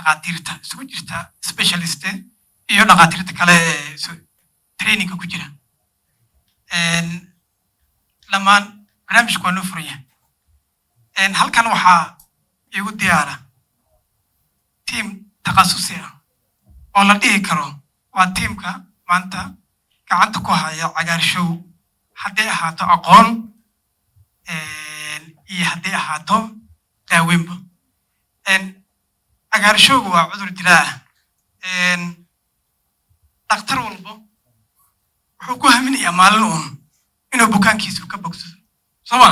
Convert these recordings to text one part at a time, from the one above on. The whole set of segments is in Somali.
dhaqaatiirta isugu jirta specialist iyo dhaqaatiirta kale training ku jira lamaan barnaamijku waa noo furan yahay halkan waxaa igu diyaara team takhasusi ah oo la dhihi karo waa teamka maanta gacanta ku haya cagaarshow hadday ahaato aqoon iyo hadday ahaato daaweynba cagaarshowgu waa cudur dilaa dhakhtar walba wuxuu ku haminayaa maalin uun inuu bukaankiisu ka bogsado soo ma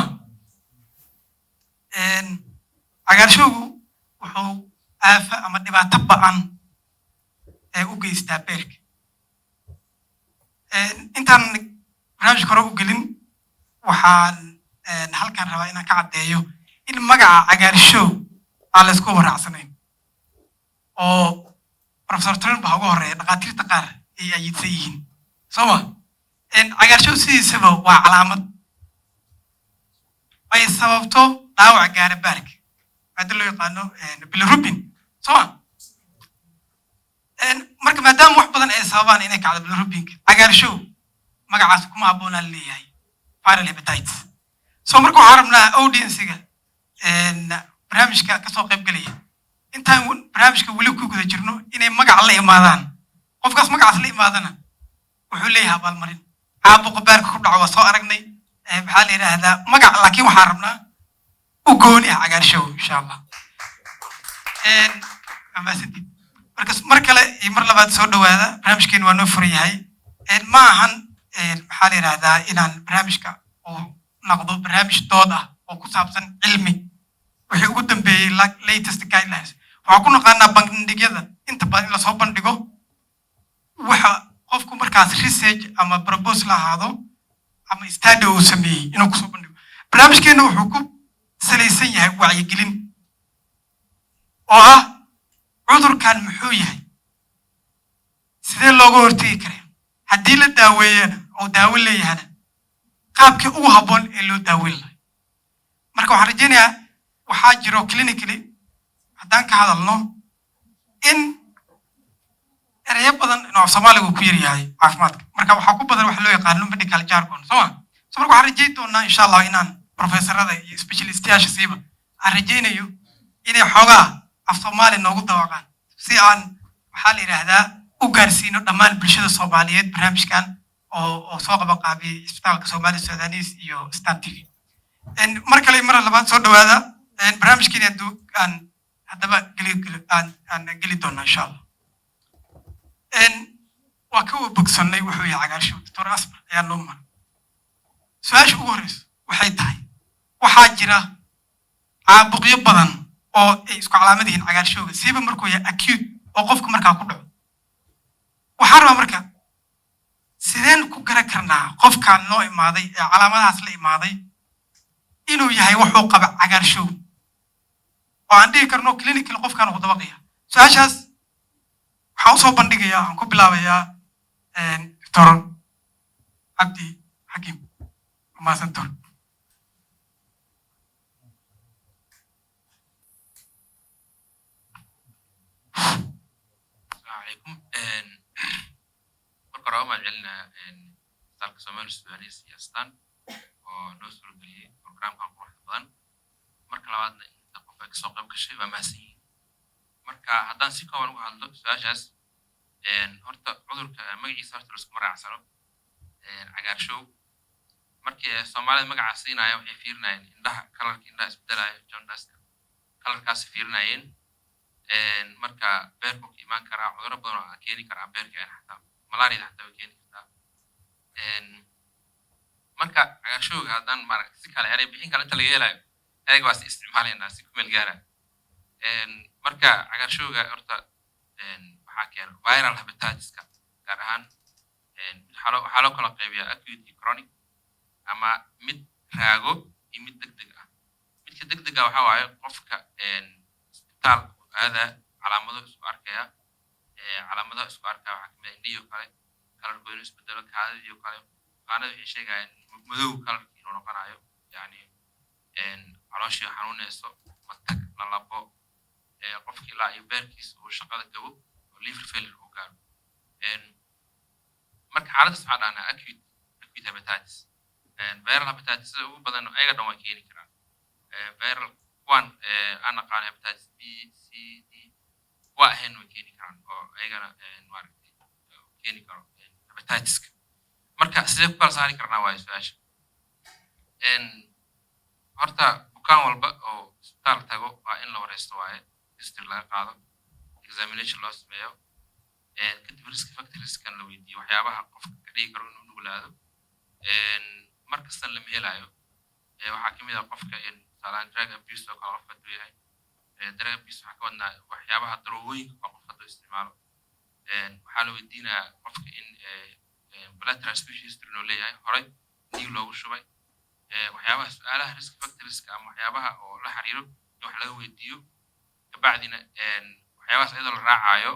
cagaarshowgu wuxuu aafa ama dhibaato ba'an u geystaa beerka intaan barnaamijka hore u gelin waxaan halkan rabaa inaan ka caddeeyo in magaca cagaarshow aan la isku waraacsanayn oo professor Trent baa ugu horeeya dhaqaatiirta qaar ay ayidsan yihiin soo ma cagaarshow sidiisaba waa calaamad ay sababto dhaawac gaara baarka maada loo yaqaano bilirubin soo ma marka maadaama wax badan ay sababaan inay kacdo bilirubinka cagaarshow magacaas kuma habboonaa leeyahay viral hepatitis soo marka waxaan rabnaa audience-ga barnaamijka ka soo qayb galaya intaan barnaamijka weli ku guda jirno inay magac la imaadaan qofkaas magacaas la imaadana wuxuu leeyahay abaalmarin caabuqa baarka ku dhaco waa soo aragnay maxaa la yidhaahdaa magac laakiin waxaan rabnaa u gooni ah cagaarshow insha allah amaasadid mar kale iyo mar labaad soo dhawaada barnaamijkeenu waa noo furan yahay ma ahan maxaa la yidhaahdaa inaan barnaamijka uu noqdo barnaamij dood ah oo ku saabsan cilmi wixii ugu dambeeyey latest guidelines waxaa ku naqaanaa bandhigyada inta badan in lasoo bandhigo waxa qofku markaas research ama propose la ahaado ama study uu sameeyey inuu kusoo bandhigo barnaamijkeena wuxuu ku salaysan yahay wacyigelin oo ah cudurkan muxuu yahay sidee looga hortegi karaa haddii la daaweeyana oo daawo leeyahana qaabkii ugu habboon ee loo daaweyn lahay marka waxaan rajaynayaa waxaa jiro clinically haddaan ka hadalno in ereyo badan inuu Soomaaligu ku yar yahay caafimaadka marka waxaa ku badan wax loo yaqaano medical jargon soo ma soo marka waxaan rajayn doonaa insha Allah inaan professorada iyo specialistayaasha siiba aan rajaynayo inay xoogaa af Soomaali noogu dawaqaan si aan waxaa la yiraahdaa u gaarsiino dhammaan bulshada Soomaaliyeed barnaamijkan oo soo qaban qaabiyay isbitaalka Soomaali Suudaaniis iyo Star TV mar kale mar labaad soo dhawaada barnaamijkeena aan haddaba geli doonaa insha Allah waa ka bogsanay wuxuu yahay cagaarshow Dr. Asma ayaa noo mar su'aasha ugu horeysa waxay tahay waxaa jira caabuqyo badan oo ay isku calaamad yihiin cagaarshowga siiba markuu yahay acute oo qofka markaa ku dhaco waxaan rabaa marka sideen ku garan karnaa qofkaan noo imaaday ee calaamadahaas la imaaday inuu yahay wuxuu qaba cagaarshow oo aan dhihi karno clinical qofkaan uu dabaqaya su'aashaas waxaan usoo bandhigayaa aan ku bilaabayaa Dr. Abdi Hakim Maasan Dr. marka ma celina dalka Soomaali Suudaaniis iyo Stan oo noo soo geliyay programkan quruxda badan marka labaadna inta qof ay soo qayb gashay waa mahadsan marka haddaan si kooban uga hadlo su'aashaas horta cudurka magaciisa horta la isku raacsano cagaarshow markii Soomaalida magaca siinaya waxay fiirinayeen indhaha kalarka indhaha isbedelayo jaundice kalarkaas fiirinayeen marka beerku ka imaan karaa cudurro badan oo keeni kara beerka in xataa malaria xataa keeni kartaa marka cagaarshowga haddaan maaragtay si kale eray bixin kale inta laga helayo ayaga waa si isticmaalaynaa si ku meel gaara marka cagaarshowga horta waxaa keena viral hepatitis-ka gaar ahaan waxaa loo kala qaybiyaa acute iyo chronic ama mid raago iyo mid degdeg ah midka degdega waxaa waaye qofka isbitaal هذا علامات اسكاركيا علامات اسكاركا waxaa kamid ah indhiyo kale kalar goyn isbedelo kaadida iyo kale qaanada waxay sheegayaan madow kalarkii inuu noqonayo yani calooshii xanuunayso matag lalabo qofkii ilaa iyo beerkiisa uu shaqada gabo oo liver failure uu gaaro marka xaaladdaas waxaa dhahnaa acute hepatitis viral hepatitis sida ugu badan ayaga dhan waa keeni karaan viral kuwan aan naqaano hepatitis B C D waa ahayn way keeni karaan oo ayagana maaragtay keeni karo hepatitiska marka sidee ku kala saari karnaa waayo su-aasha horta bukaan walba oo isbitaal tago waa in la wareysto waaye history laga qaado examination loo sameeyo kadib risk factorskan la weydiiyo waxyaabaha qofka ka dhigi karo inuu nuglaado markastan lama helayo waxaa ka mid ah qofka tusaalehaan drug abuse oo kale qofka hadduu yahay drug abuse waxaa ka wadnaa waxyaabaha daroogooyinka oo qofka hadduu isticmaalo waxaa la weydiinayaa qofka in blood transfusion history inuu leeyahay horey dhiig loogu shubay waxyaabaha su-aalaha risk factorska ama waxyaabaha oo la xiriiro in wax laga weydiiyo kabacdina waxyaabahaas iyadoo la raacayo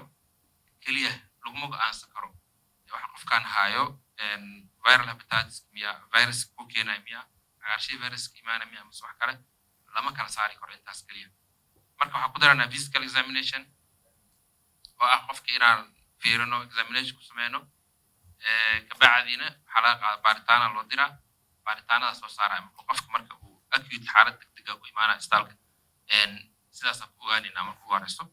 keliya laguma go'aansan karo waxa qofkaan haayo viral hepatitis miya virus ku keenaya miya cagaarshii viruska imaana miya mise wax kale lama kala saari karo intaas keliya marka waxaa ku daranaa physical examination oo ah qofka inaan fiirino examination ku sameyno kabacdina waxaa laga qaada baaritaana loo diraa baaritaanada soo saaraya marka qofka marka uu acute xaalad degdega ku imaanaya isbitaalka sidaasaan ku ogaanaynaa marka ugu horeyso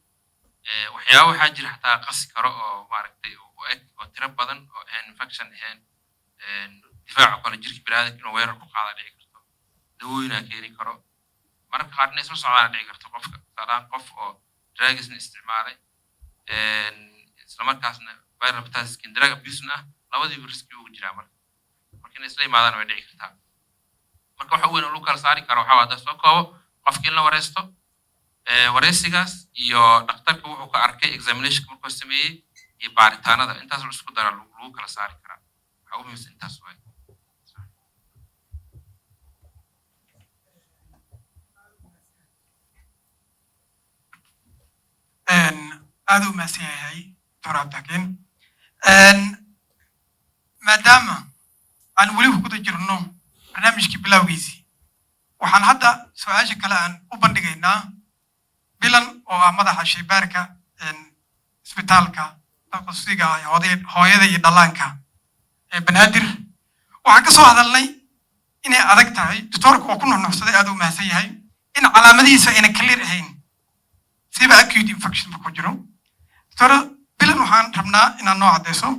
waxyaaba waxaa jira xataa qasi karo oo maaragtay u eg oo tiro badan oo ahayn infection ahayn difaaca kale jirka biniaadamka inuu weerar ku qaada dhici karto dawooyinaa keeni karo mararka qaar inay isla socdaana dhici karto qofka tusaalehaan qof oo drugsna isticmaalay islamarkaasna viral hepatitis drug abusena ah labadiiba riski ugu jiraa marka inay isla imaadaan way dhici kartaa marka waxa weyn oo lagu kala saari karo waxaa hadda soo koobo qofka in la wareysto wareysigaas iyo dhakhtarka wuxuu ka arkay examinationka markuu sameeyey iyo baaritaanada intaas la isku dara lagu kala saari karaa waxaa ugu muhiimsan intaas waay aad u mahadsan yahay doctor cabdixakiin maadaama aan weli ku guda jirno barnaamijkii bilowgiisii waxaan hadda su-aasha kale aan u bandhigaynaa bilan oo ah madaxa shaybaarka isbitaalka taqasusiga hooyada iyo dhallaanka ee banaadir waxaan ka soo hadalnay inay adag tahay doctorka oo ku nuxnuxsaday aad u mahadsan yahay in calaamadihiisa ayna clear ahayn siba acute infection markuu jiro doctor bilan waxaan rabnaa inaad noo caddayso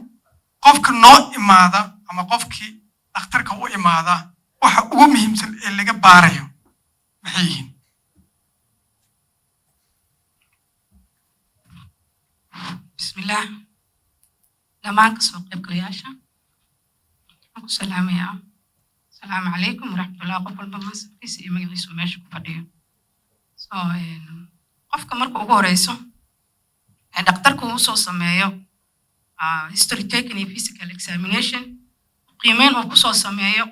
qofka noo imaada ama qofkii dhakhtarka u imaada waxa ugu muhiimsan ee laga baarayo maxay yihiin bismillah dhammaan kasoo qaybgalayaasha waxaan ku salaamayaa asalaamu calaykum waraxmatullahi qof walba mansabkiisa iyo magaciisu meesha ku fadhiyo so qofka marka ugu horeyso dhakhtarku uu soo sameeyo history taken iyo physical examination qiimeyn uu kusoo sameeyo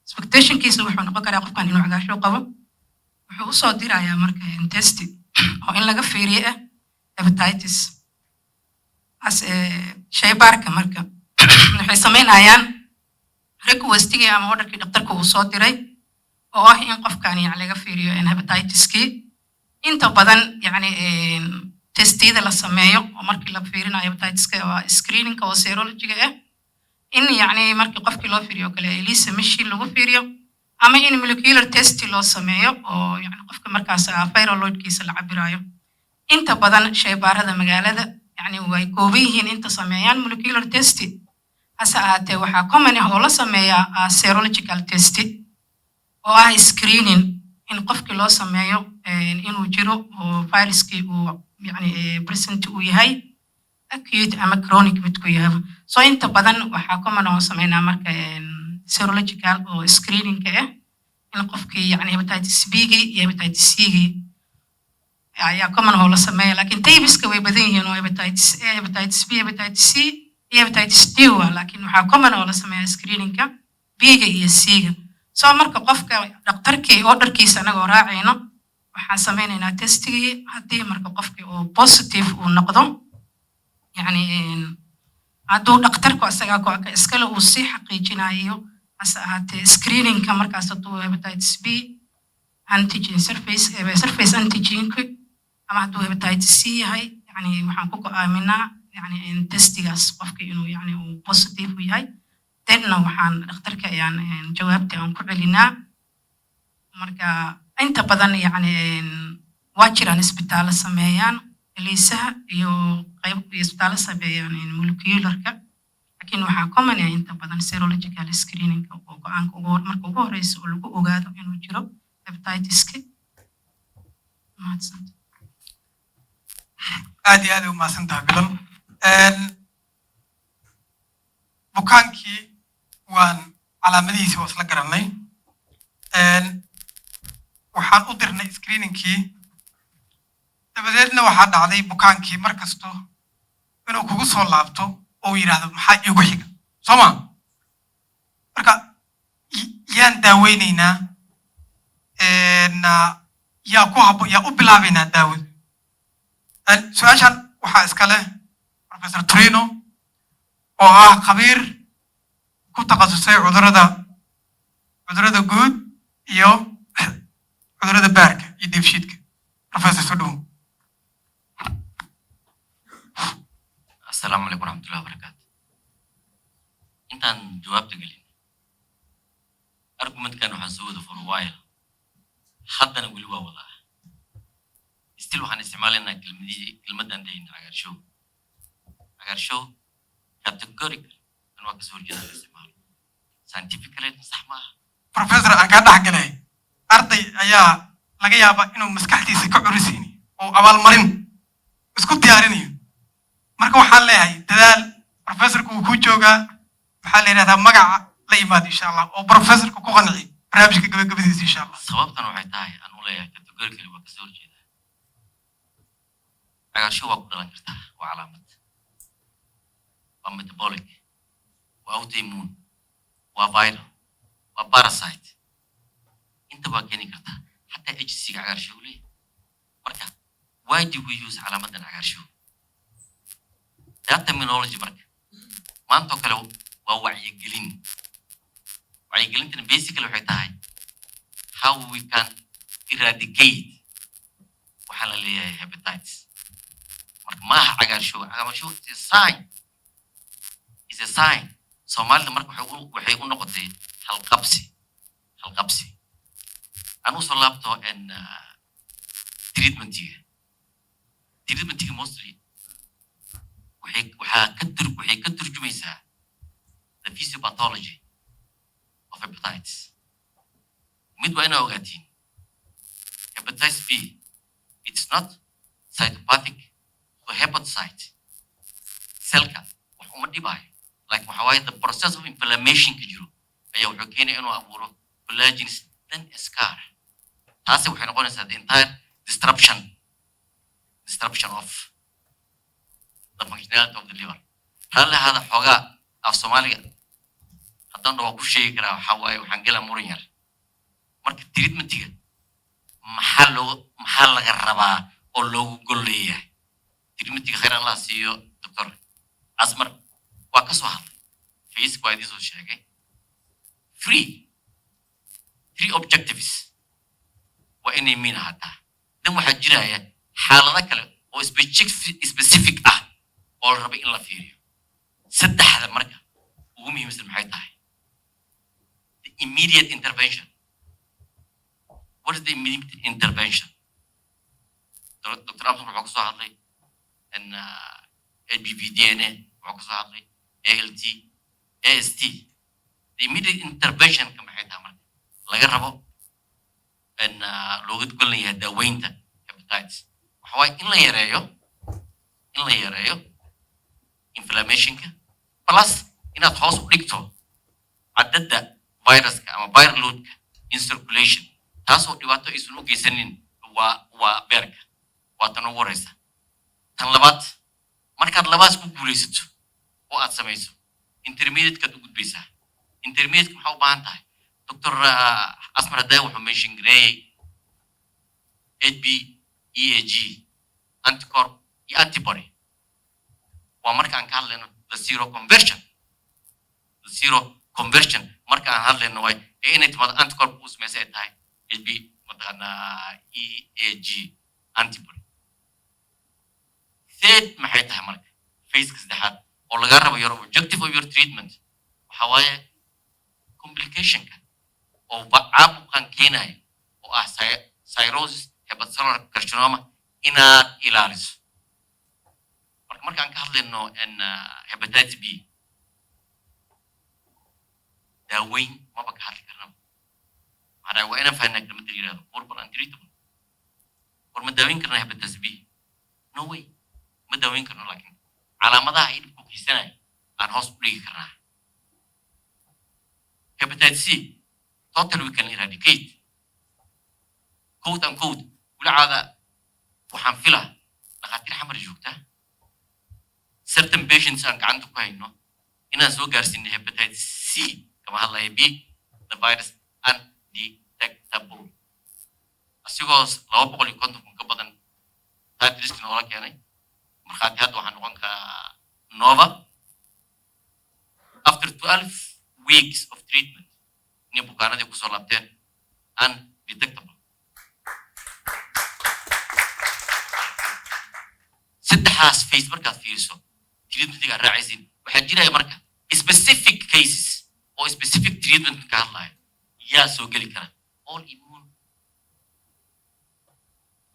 expectationkiisa wuxuu noqon karaa qofkan inuu cagaasho qabo wuxuu usoo dirayaa marka test oo in laga fiiriyo ah hepatitis as shaybaarka marka waxay sameynayaan requestigii ama orderkii dhakhtarka uu soo diray oo ah in qofkan yani laga fiiriyo hepatitiskii inta badan yani testiyada la sameeyo oo markii la fiirinayo hepatitiska waa screeningka oo serologiga ah in yani markii qofkii loo fiiriyo kale ELISA machine lagu fiiriyo ama in molecular test loo sameeyo oo yani qofka markaas viral loadkiisa la cabirayo inta badan shaybaarada magaalada yani way kooban yihiin inta sameeyaan molecular test hase ahaatee waxaa common ah oo la sameeyaa serological test oo ah screening in qofkii loo sameeyo inuu jiro oo viruskii uu yani present uu yahay acute ama chronic midku yahay so inta badan waxaa common oo sameynaa marka serological oo screeningka ah in qofkii yani hepatitis B-gii iyo hepatitis C-gii ayaa common oo la sameeya laakiin taybiska way badan yihiin oo hepatitis A hepatitis B hepatitis C iyo hepatitis D laakiin waxaa common oo la sameeya screeningka B-ga iyo C-ga so marka qofka dhakhtarkii orderkiisa anagoo raacayno waxaan sameynaynaa testigii haddii marka qofkii oo positive uu noqdo yani hadduu dhakhtarku asagaa go-aanka iskale uu sii xaqiijinayo hase ahaatee screeningka markaas hadduu hepatitis B antigen surface antigenka ama hadduu hepatitis C yahay yani waxaan ku go'aaminaa yani in testigaas qofka inuu yani uu positive u yahay denna waxaan dhakhtarka ayaan jawaabta aan ku celinaa marka inta badan yani waa jiraan isbitaallo sameeyaan liisaha iyo qayb isbitaallo sameeyaan molecularka laakiin waxaa common ah inta badan serological screening oo go'aanka marka ugu horeysa oo lagu ogaado inuu jiro hepatitis-ka mahadsantahay aad iyo aad ay u mahadsantahay bilal bukaankii waan calaamadihiisi waa isla garanay waxaan u dirnay screeningkii dabadeedna waxaa dhacday bukaankii mar kasto inuu kugu soo laabto oo yidhaahdo maxaa iigu xiga soo ma marka yaan daaweynaynaa yaa u bilaabaynaa daawada su-aashan waxaa iska leh professor Torino oo ah khabiir ku takhasusay cudurrada guud iyo cudurrada baarka iyo dheefshiidka professor Sodom. السلام عليكم ورحمة الله وبركاته. intaan jawaabta gelin argumentkan waxaan soo wada for a while haddana weli waa wadaa still waxaan isticmaalaynaa kelmaddan dhahayna cagaarshow categorical an waa kasoo horjeeda la isticmaalo scientifically sax maaha professor aan kaa dhex galay arday ayaa laga yaabaa inuu maskaxdiisa ka curisayni oo abaalmarin isku diyaarinayo marka waxaan leeyahay dadaal professorku wuu ku joogaa maxaa la yidhahdaa magaca la imaado insha allah oo professorku ku qanci barnaamijka gabagabadiisa insha allah sababtan waxay tahay aan u leeyahay categorically waa kasoo horjeeda cagaarsho waa ku dhalan kartaa waa calaamad waa metabolic waa autoimmune waa viral waa parasite inta waa keeni kartaa xataa HCG cagaarsho u leeyahay marka why do we use calaamadan cagaarsho that terminology marka maantoo kale waa wacyigelin wacyigelintana basically waxay tahay how we can eradicate waxaa la leeyahay hepatitis marka maaha cagaarshow is a sign soomaalida marka waxay u noqotay halqabsi aan usoo laabto treatmentiga mostly waxay ka turjumaysaa the physiopathology of hepatitis mid waa inaa ogaatiin hepatitis B it's not cytopathic to hepatocyte cellka wax uma dhibaayo like waxa waaye the process of inflammation ka jiro ayaa wuxuu keenaya inuu abuuro collagens then scar taasi waxay noqonaysaa the entire disruption of the functionality of the liver hal hada xogaa af Soomaaliga haddana waa ku sheegi karaa waxa waaye waxaan gala muran yar marka treatmentiga maxaa laga rabaa oo loogu gol leeyahay treatmentiga khayr Allah siiyo doctor Asmar waa ka soo hadlay Facebook waa idin soo sheegay three objectives waa inay miin hataa dan waxaa jiraya xaalado kale oo specific ah oo la rabo in la fiiriyo saddexda marka ugu muhiimsan maxay tahay the immediate intervention. What is the immediate intervention? Dr. Abdul wuxuu kasoo hadlay HBV DNA wuxuu kasoo hadlay ALT AST the immediate intervention ka maxay tahay marka laga rabo looga golnayaa daaweynta hepatitis waxa waaye in la yareeyo inflammationka plus inaad hoos u dhigto cadadda viruska ama viral loadka in circulation taasoo dhibaato aysan u geysanin waa beerka waa tan ugu horeysa tan labaad markaad labaas ku guulaysato oo aad samayso intermediate-kaad u gudbaysaa intermediate-ka maxaa u baahan tahay Dr. Asmar hadda wuxuu mention gareeyay HBeAg anticorp iyo antibody waa marka aan ka hadlayno the zero conversion marka aan hadlayno way inay timaado anticorp uu sameysay tahay HB mataqaanaa EAG antibody Third maxay tahay marka phase saddexaad oo laga rabo your objective of your treatment waxa waaye complication oo caabuqan keenayo oo ah cirrhosis hepatocellular carcinoma inaad ilaaliso markaan ka hadlayno hepatitis B daaweyn maba ka hadli karnaba maxaa waa inaan fahnaa kelmadda yidhahdo oral and treatable war ma daaweyn karnaa hepatitis B no way ma daaweyn karno laakiin calaamadaha ay dhibku kiisanaya aan hoos u dhigi karnaa hepatitis C totally we can eradicate quote unquote wala caada waxaan filaa dhakhaatiir xamar joogta certain patients aan gacanta ku hayno inaan soo gaarsiinay hepatitis C kama hadlaya B the virus undetectable asigoo 250 ka badan heart risk noola keenay markhaati hadda waxaan noqon karaa nova after 12 weeks of treatment inay bukaanadii kusoo laabteen undetectable saddexaas phase markaad fiiriso treatmentiga raacaysiin waxaa jiraya marka specific cases oo specific treatment ka hadlaya yaa soo geli kara all immune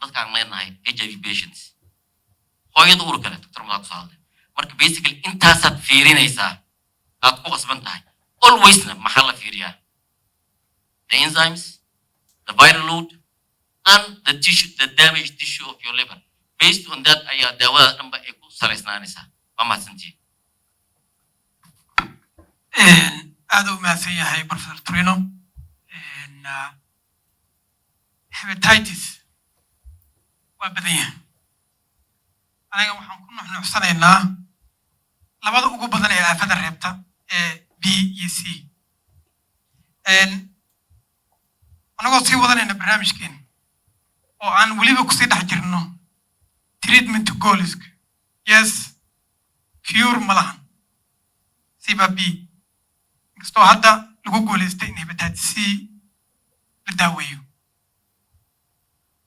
dadkaan leenahay HIV patients hooyada uur kale doctor madaa kusoo hadlay marka basically intaasaad fiirinaysaa aad ku qasban tahay alwaysna maxaa la fiiriyaa the enzymes the viral load and the tissue the damaged tissue of your liver based on that ayaa daawada dhanba ay ku salaysnaanaysaa waa mahadsantihiin aad u mahadsan yahay Professor Trino hepatitis waa badan yahay aniga waxaan ku nuxnuxsanaynaa labada ugu badan ee aafada reebta ee B iyo C anagoo sii wadanayna barnaamijkeena oo aan weliba kusii dhex jirno treatment goals yes cure malahan siba B kastoo hadda lagu guuleystay in hepatitis C la daaweeyo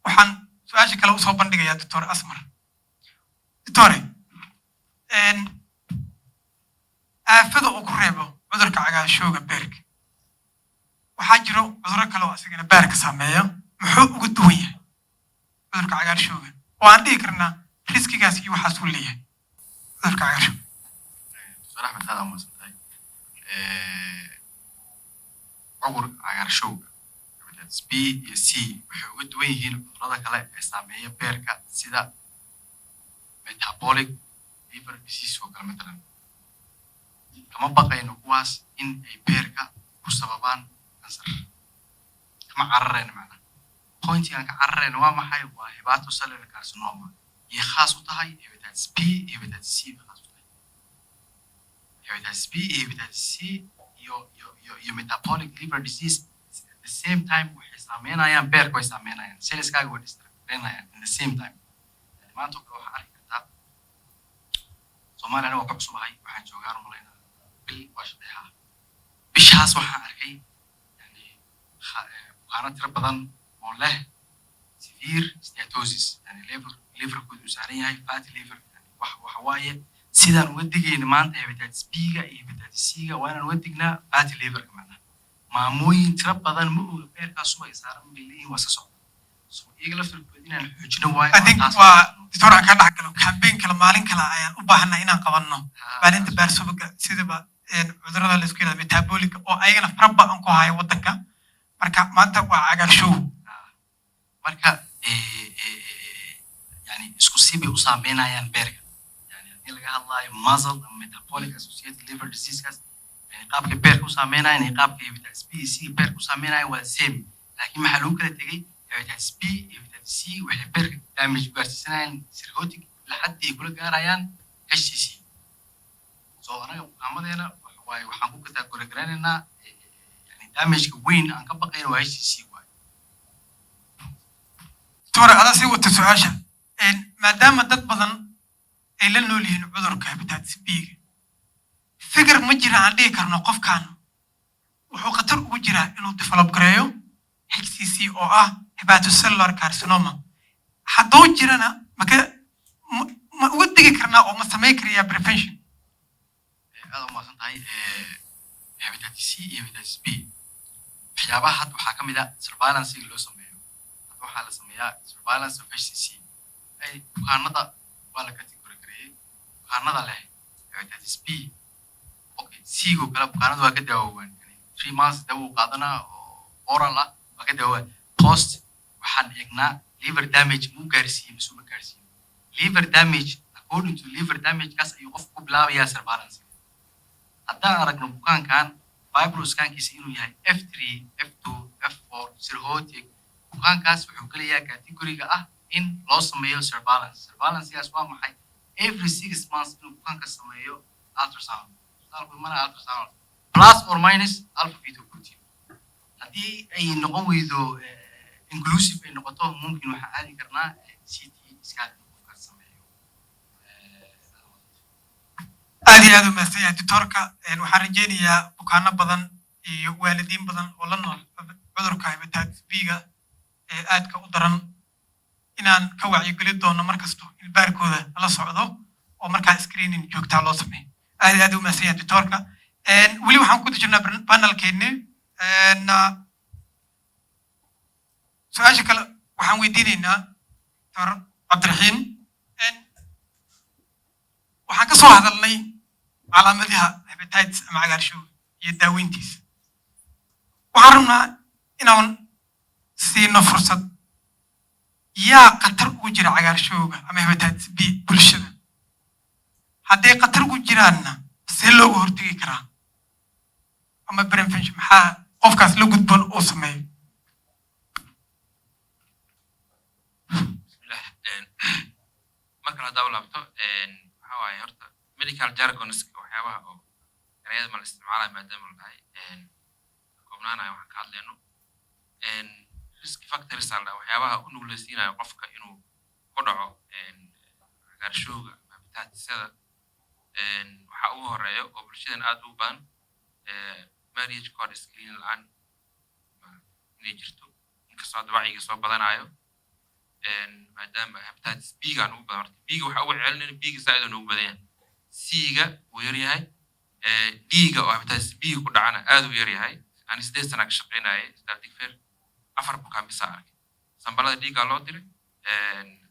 waxaan su-aasha kale usoo bandhigayaa doctor Asmar doctore aafada uu ku reebo cudurka cagaarshowga beerka waxaa jiro cudurro kale oo asigana beerka saameeya muxuu ugu duwan yahay cudurka cagaarshowga oo aan dhihi karnaa riskigaas iyo waxaas uu leeyahay cudurka cagaarshowga Dr. Ahmed aad umaadsantahay cudurka cagaarshowga hepatitis B iyo C waxay uga duwan yihiin cudurrada kale ee saameeya beerka sida metabolic liver disease oo kale matalan kama baqayno kuwaas in ay beerka ku sababaan kansar kama cararayno macnaha pointigan ka cararayno waa maxay waa hepatocellular carcinoma iyo khaas u tahay hepatitis B iyo hepatitis C khaas u tahay hepatitis B iyo hepatitis C iyo metabolic liver disease at the same time waxay saameynayaan beerka way saameynayaan cellskaaga way distract-gareynayaan in the same time maanta waxaa arki kartaa Soomaaliya waa ka cusubahay waxaan joogaan malaynaa bil waa shaqeeya bishaas waxaan arkay yani bukaano tiro badan oo leh severe steatosis yani liverkooda uu saaran yahay fatty liver waxa waaye sidaan uga digayna maanta hepatitis B-ga iyo hepatitis C-ga waa inaan uga dignaa fatty liverka macnaha maamooyin tiro badan ma oga beerkaas subay saaran bay leeyihin waa iska socda so iyaga laftirkooda inaan xoojino waayo I think waa doctor aan ka dhaxgalo campaign kala maalin kala ayaan u baahanaa inaan qabanno maalinta beersubaga sidaba cudurrada la isku yiraahdo metabolic oo ayagana farba aan ku hayo wadanka marka maanta waa cagaarshow marka yani isku sibay u saameynayaan beerka yani haddii laga hadlayo muscle ama metabolic associated liver diseasekas yani qaabka beerka u saameynayaan iyo qaabka hepatitis B iyo C beerka u saameynayaan waa same laakiin maxaa lagu kala tegay hepatitis B iyo hepatitis C waxay beerka damage u gaarsiisanayaan cirrhotic laxaddii ay kula gaarayaan HCC so anaga bukaamadeena waaye waxaan ku categorigaraynaynaa yani damageka weyn aan ka baqayno waa HCC waaye doctor ada sii wata su-aasha maadaama dad badan ay la nool yihiin cudurka hepatitis B-ga fikir ma jira aan dhihi karno qofkan wuxuu khatar ugu jiraa inuu develop gareeyo HCC oo ah hepatocellular carcinoma hadduu jirana ma uga degi karnaa oo ma samayn karayaa prevention aad u mahadsan tahay hepatitis C iyo hepatitis B waxyaabaha hadda waxaa ka mid ah surveillance loo sameeyo hadda waxaa la sameeyaa surveillance of HCC ay bukaanada waa la category gareeyay bukaanada leh hepatitis B okay C go kala bukaanada waa ka daawowaan 3 months daawo qaadanaa oo oral ah waa ka daawowaan post waxaan eegnaa liver damage uu gaarsiiyay mise ma gaarsiiyay liver damage according to liver damage kaas ayuu qofku ku bilaabayaa surveillance haddaan aragno bukaankan fibroscankiisa inuu yahay F3 F2 F4 cirrhotic bukaankaas wuxuu gelayaa categoriga ah in loo sameeyo surveillancegaas waa maxay every 6 months inuu bukaanka sameeyo ultrasound ultrasound plus or minus alpha fetoprotein haddii ay noqon weydo inclusive ay noqoto mumkin waxaa aadi karnaa CT scan qofkaas sameeyo aad iyo aad u mahadsan yahay doctorka waxaan rajeynayaa bukaano badan iyo waalidiin badan oo la nool cudurka hepatitis B-ga ee aadka u daran inaan ka wacyigelin doono markasto in baarkooda la socdo oo markaa screening joogtaa loo sameeyo aad iyo aad u mahadsan yahay doctorka weli waxaan ku jirnaa panelkeeni su-aasha kale waxaan weydiinaynaa doctor cabdiraxiim waxaan ka soo hadalnay calaamadaha hepatitis ama cagaarshowga iyo daaweyntiisa waxaan rabnaa inaan siino fursad yaa khatar ugu jira cagaarshowga ama hepatitis B bulshada hadday khatar ugu jiraanna see looga hortegi karaa ama prevention maxaa qofkaas la gudboon uu sameeyo marka la dawlaabto waxa waaye horta medical jargons waxyaabaha oo erayada ma la isticmaalayo maadaama la dhahay koobnaanayo waxaan ka hadlayno risk factors ala waxyaabaha u nuglaysiinayo qofka inuu ku dhaco cagaarshowga ama hepatitisada waxaa ugu horeeyo oo bulshadan aad ugu badan marriage code screening la-aan inay jirto inkastoo hadda wacyiga soo badanayo maadaama hepatitis B-gaan ugu badan horta B-ga waxaa ugu celinayna B-ga saaid ugu badan yahay C-ga wuu yar yahay D-ga oo hepatitis B-ga ku dhacana aad u yar yahay ani 8 sana ka shaqeynayay static fair 4 bukaan bisa arkay sambalada D-ga loo diray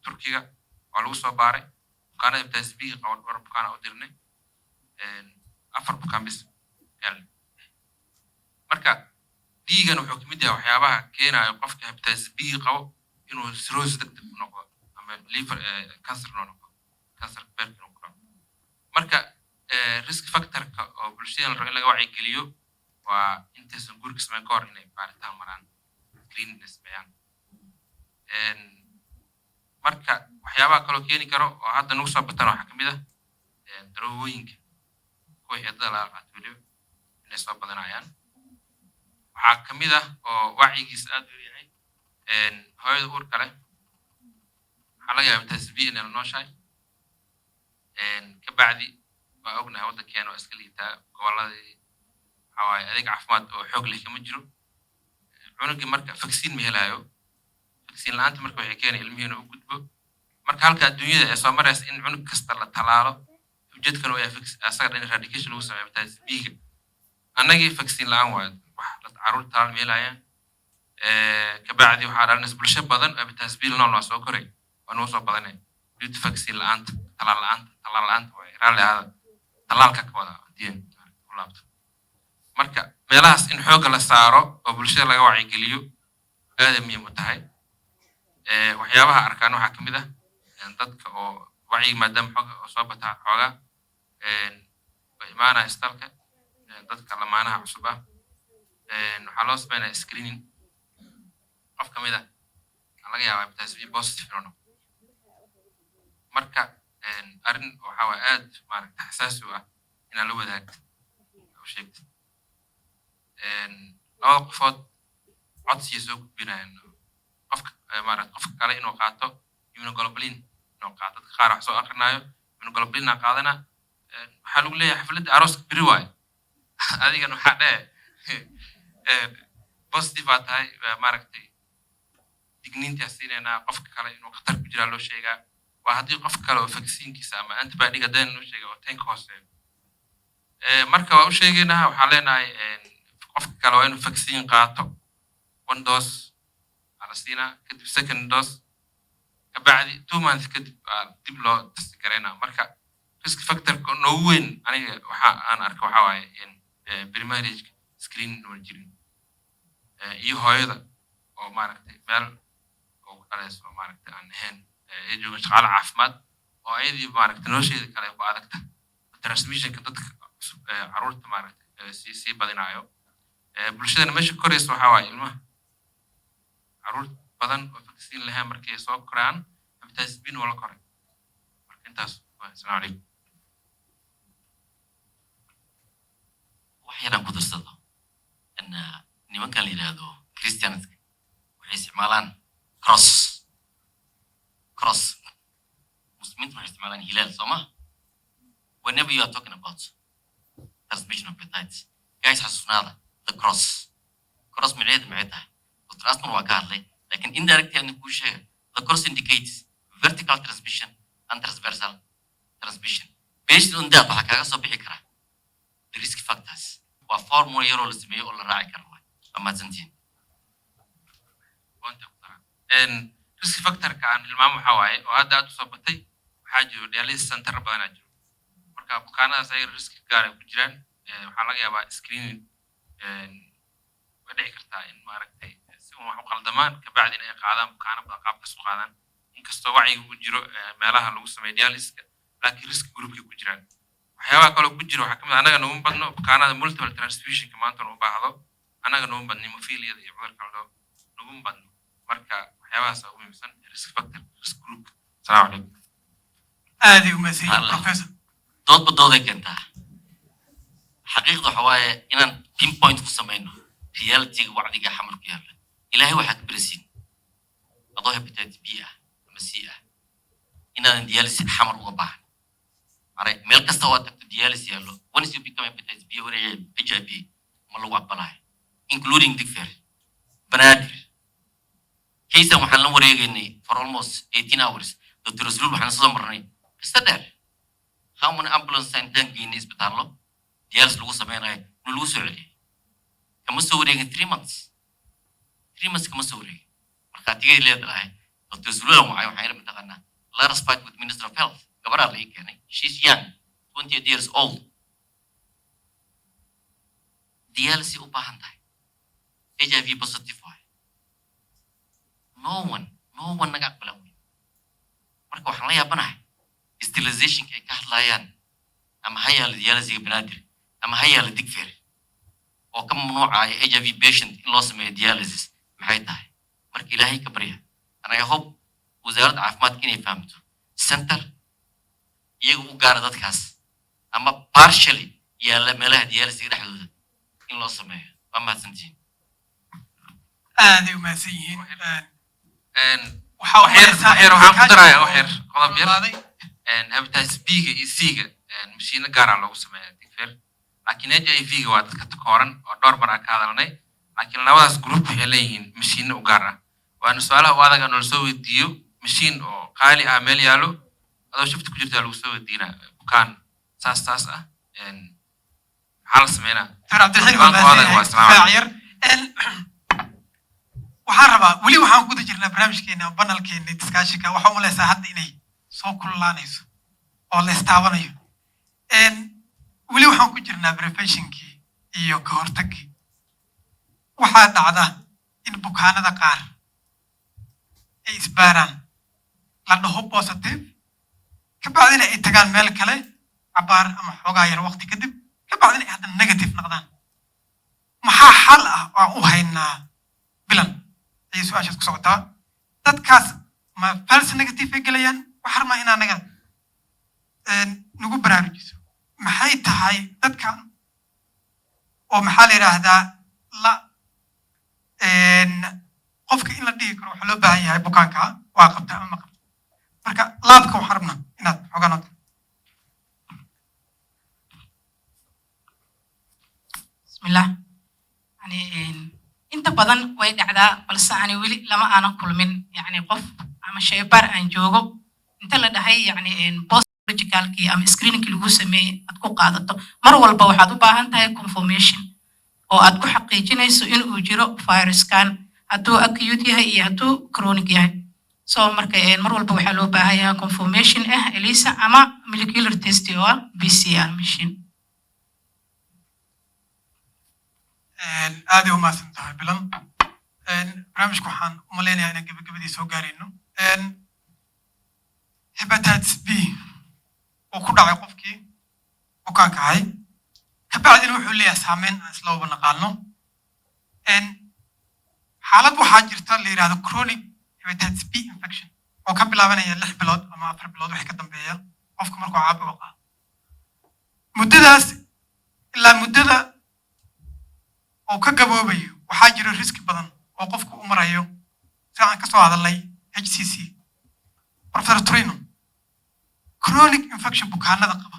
Turkiga waa lagu soo baaray bukaanada hepatitis B-ga qaba dhowr bukaan u dirnay 4 bukaan bis galnay marka D-gan wuxuu ka mid yahay waxyaabaha keenayo qofka hepatitis B-ga qabo inuu cirrhosis degdeg u noqdo ama liver cancer noqdo cancer beerka noqdo marka risk factorka oo bulshada la rabo in laga wacyigeliyo waa intaysan guriga samayn ka hor inay baaritaan maraan screening sameeyaan marka waxyaabaha kaloo keeni karo oo hadda nagu soo batana waxaa ka mid ah daroogooyinka kuwa xeedada laga qaato weliba inay soo badanayaan waxaa ka mid ah oo wacyigiisa aad u yahay hooyada uurka leh waxaa laga yaaba hepatitis B inay la nooshahay kabacdi waa ognahay waddankeena waa iska liitaa gobolladii waxaa waaye adeeg caafimaad oo xoog leh kama jiro cunugii marka vaccine ma helaayo vaccine la-aanta marka waxay keenay ilmihiina u gudbo marka halka adduunyada ee soo maraysa in cunug kasta la talaalo ujeedkana waa asaga dhan eradication lagu sameeyo hepatitis B-ga annagii vaccine la-aan waayo wax caruur talaal ma helayaan kabacdi waxaa dhalinaysa bulsho badan oo hepatitis B nool waa soo koray waa nagu soo badanay due to vaccine la-aanta talaal la-aanta waa raalli ahaada talaalka ka wada diin u laabto marka meelahaas in xoogga la saaro oo bulshada laga wacyigeliyo aad muhiim u tahay waxyaabaha arkaan waxaa ka mid ah dadka oo wacyiga maadaama xooga oo soo bataa xoogaa way imaanaya istalka dadka lamaanaha cusub ah waxaa loo sameynaya screening qof ka mid ah laga yaabaa hepatitis B positive inuu noqdo marka arrin waxaa waa aad maaragta xasaasi u ah inaan la wadaagto u sheegto labada qofood codsiya soo gudbinayaan qofka maaragta qofka kale inuu qaato immunoglobulin inuu qaato dadka qaar wax soo akrinaayo immunoglobulina qaadana waxaa lagu leeyahay xafladda arooska beri waayo adigan waxaa dhee positive aa tahay maaragtay digniintaa siinaynaa qofka kale inuu khatar ku jiraa loo sheegaa waa haddii qof kale oo vaccine-kiisa ama antibody haddaan noo sheegay oo 10 ka hooseeyo marka waa u sheegaynaa waxaan leenahay qofka kale waa inuu vaccine qaato 1 dose ala siinaa kadib second dose kabacdi 2 months kadib dib loo test gareynaa marka risk factor noogu weyn aniga waxa aan arko waxa waaye in primary screening oo jirin iyo hooyada oo maaragtay meel oo dhalayso maaragtay aan ahayn ee jooga shaqaale caafimaad oo ayadii maaragtay nolosheeda kale ku adagta transmissionka dadka caruurta maaragtay sii badinayo bulshadana meesha koraysa waxa waaye ilmaha caruur badan oo vaccine lahayn markay soo koraan hepatitis B wala koray marka intaas assalaamu calaykum waxyaaran ku darsado in nimankan la yidhaahdo Christianska waxay isticmaalaan cross muslimiintu waxay isticmaalaan hilaal sooma whenever you are talking about transmission of hepatitis guys xasuusnaada the cross micneheedu maxay tahay Dr. Asman waa ka hadlay laakiin indirectly aan kuu sheega the cross indicates vertical transmission and transversal transmission based on that waxaa kaaga soo bixi kara the risk factors waa formula yaroo la sameeyo oo la raaci karo amazantiin risk factor-ka aan ilmaamo waxa waaye oo hadda aad u soo batay waxaa jiro dialysis center badanaa jiro marka bukaanadaas ay risk gaar ah ku jiraan waxaa laga yaabaa screening way dhici kartaa in maaragtay si wax u qaldamaan kabacdi inay qaadaan bukaano badan qaabkaas u qaadaan inkastoo wacyiga uu jiro meelaha lagu sameeyo dialysiska laakiin risk groupka ku jiraan waxyaabaha kale ku jiro waxaa kamid anaga nagu badno bukaanada multiple transfusionka maanta u baahdo anaga nagu badno hemophilia iyo cudurka nagu badno marka waxyaabahaas ugu muhiimsan risk factor risk group salaamu calaykum aad u mahadsan professor dooday keentaa xaqiiqda waxa waaye inaan pinpoint ku samayno reality wacdiga xamar ku yaalla ilaahay waxaa ka barasiin adoo hepatitis B ama C inaan dialysis xamar uga baahan maray meel kasta oo tagto dialysis yaallo once you become hepatitis B or HIV ma lagu aqbalayo including Digfaar Banaadir kaysan waxaan la wareegaynay for almost 18 hours Dr. Rasul waxaan soo marnay qista dheer how many ambulance and tank in isbitaallo dialysis lagu sameynayo lagu soo celiyay kama soo wareegin 3 months kama soo wareegin marka tigay leedahay Dr. Rasul waxay mataqaanaa let us fight with Minister of Health gabadha la keenay she's young 28 years old dialysis u baahan tahay HIV positive way no one naga aqbala marka waxaan la yaabanahay sterilization ay ka hadlayaan ama hayaal dialysis Banaadir ama hayaal Digfaar oo ka mamnuucaya HIV patient in loo sameeyo dialysis maxay tahay marka ilaahay ka barya anaga hope wasaaradda caafimaadka inay fahamto center iyagu u gaara dadkaas ama partially yaala meelaha dialysis dhexdooda in loo sameeyo waa mahadsantiin aad u mahadsan yihiin waxaan ku darayaa waxyar qodob yar hepatitis B-ga iyo C-ga mashiino gaar ah loogu sameeyaa Digfaar laakiin HIV-ga waa dadka takooran oo dhowr mar aan ka hadalnay laakiin labadaas group waxay leeyihiin mashiino u gaar ah waana su-aalaha u adag aan soo weydiiyo mashiin oo qaali ah meel yaalo adoo shifta ku jirta lagu soo weydiinaa bukaan saas ah maxaa la sameynaa waxaan rabaa weli waxaan ku jirnaa barnaamijkeena banalkeena discussionka waxaa u maleysaa hadda inay soo kululaanayso oo la istaabanayo weli waxaan ku jirnaa preventionkii iyo ka hortagii waxaa dhacda in bukaanada qaar ay isbaaraan la dhaho positive kabacdina ay tagaan meel kale cabaar ama xoogaa yar waqti kadib kabacdina ay haddana negative noqdaan maxaa xal ah oo aan u haynaa bilan ayay su-aashaas ku socotaa dadkaas ma false negative ay gelayaan waxaa rabnaa in anaga nagu baraarujiso maxay tahay dadkan oo maxaa la yidhaahdaa qofka in la dhihi karo waxaa loo baahan yahay bukaanka waa qabta ama ma qabta marka laabka waxaan rabnaa inaad xoganaato bismillah yani inta badan way dhacdaa balse ani weli lama aanan kulmin yani qof ama shaybaar aan joogo inta la dhahay yani post surgicalkii ama screeningkii lagu sameeyey aad ku qaadato mar walba waxaad u baahan tahay confirmation oo aad ku xaqiijinayso in uu jiro viruskan hadduu acute yahay iyo hadduu chronic yahay so marka mar walba waxaa loo baahan yahay confirmation ELISA ama molecular test oo ah PCR machine aad ay u mahadsan tahay bilan barnaamijku waxaan u malaynayaa inaan gabagabadii soo gaarayno hepatitis B oo ku dhacay qofkii bukaanka ahay kabacdina wuxuu leeyahay saameyn aan isla wada naqaano xaalad waxaa jirta la yidhahdo chronic hepatitis B infection oo ka bilaabanaya 6 bilood ama 4 bilood wixii ka dambeeya qofka markuu caabuqa qaado muddadaas ilaa muddada oo ka gaboobayo waxaa jira riski badan oo qofku u marayo si aan ka soo hadalnay HCC Professor Torino chronic infection bukaanada qaba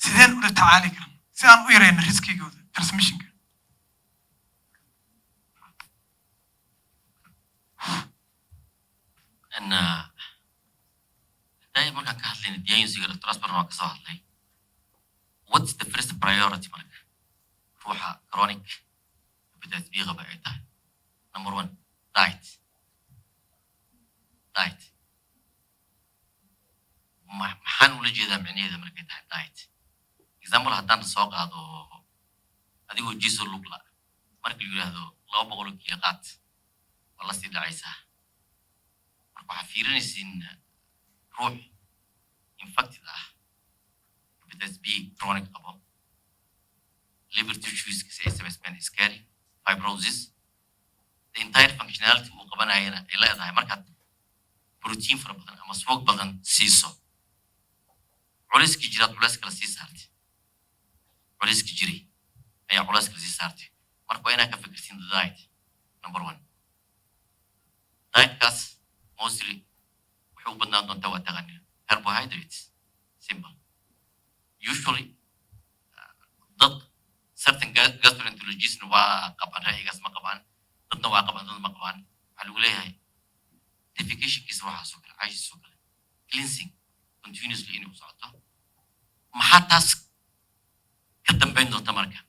sideen ula tacaali karaan si aan u yareyno riskigooda transmissionka دائما markaan ka hadlayna diagnostiga transfer waan ka soo hadlay what's the first priority marka ruuxa chronic hepatitis B qaba ay tahay number 1 diet maxaan ula jeedaa macnaheeda markay tahay diet example haddaan soo qaado adigoo jiso lugla marka la yidhaahdo 200 kiilo qaad waa la sii dhacaysaa marka waxaa fiirinaysiin ruux infected ah hepatitis B chronic qabo liver tissues ay samaysmeen scary fibrosis the entire functionality uu qabanayana ay leedahay markaad protein fara badan ama subag badan siiso culayska jiraad culays kala sii saartay culayska jiray ayaa culays kala sii saartay marka waa inaad ka fikirtiin diet number 1 dietkaas mostly wuxuu u badnaan doontaa waa taqaaniin carbohydrates simple usually dad certain gastroenterologists waa qabaan ra'yigaas ma qabaan dadna waa qabaan dadna ma qabaan waxaa lagu leeyahay defecationkiisa waxaa soo kale caashii soo kale cleansing continuously inuu socoto maxaa taas ka dambayn doonta marka